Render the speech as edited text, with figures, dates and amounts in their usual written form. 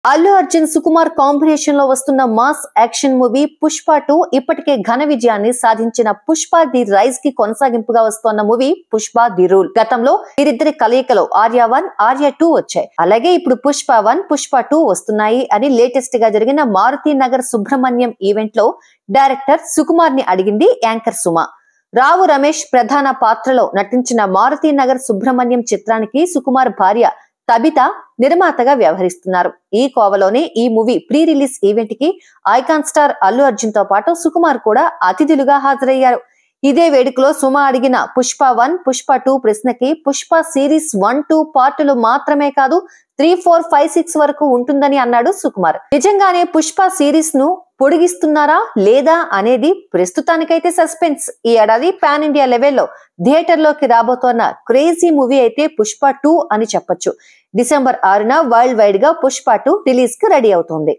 Allu Arjun Sukumar combination లో వస్తున్న mass action movie Pushpa 2 ఇప్పటికే ఘన విజయాన్ని సాధించిన పుష్ప ది రైజ్ కి కొనసాగింపుగా వస్తున్న మూవీ పుష్ప ది రూల్. గతంలో వీరిద్దరి కలయికలో ఆర్య 1, ఆర్య 2 వచ్చాయి. అలాగే ఇప్పుడు పుష్ప 1, పుష్ప 2 వస్తున్నాయి అని లేటెస్ట్ గా జరిగిన మారుతి నగర్ సుబ్రహ్మణ్యం ఈవెంట్ లో డైరెక్టర్ సుకుమార్ ని అడిగింది యాంకర్ సుమ. రావు రమేష్ ప్రధాన పాత్రలో నటించిన మారుతి నగర్ సుబ్రహ్మణ్యం చిత్రానికి సుకుమార్ భార్య తబిత నిర్మాతగా వ్యవహరిస్తున్నారు. ఈ కోవలోనే ఈ మూవీ ప్రీ రిలీజ్ ఈవెంట్ కి ఐకాన్ స్టార్ అల్లు అర్జున్ తో పాటు సుకుమార్ కూడా అతిథులుగా హాజరయ్యారు. ఇదే వేడుకలో సుమ అడిగిన పుష్ప 1, పుష్ప 2 ప్రశ్నకి పుష్ప సిరీస్ 1, 2 పార్టులు మాత్రమే కాదు 3, 4, 5, 6 వరకు ఉంటుందని అన్నాడు సుకుమార్. నిజంగానే పుష్ప సిరీస్ ను పొడిగిస్తున్నారా లేదా అనేది ప్రస్తుతానికైతే సస్పెన్స్. ఈ ఏడాది పాన్ ఇండియా లెవెల్లో థియేటర్ లోకి రాబోతోన్న క్రేజీ మూవీ అయితే పుష్ప 2 అని చెప్పొచ్చు. డిసెంబర్ 6న వరల్డ్ వైడ్ గా పుష్ప 2 రిలీజ్ కి రెడీ అవుతుంది.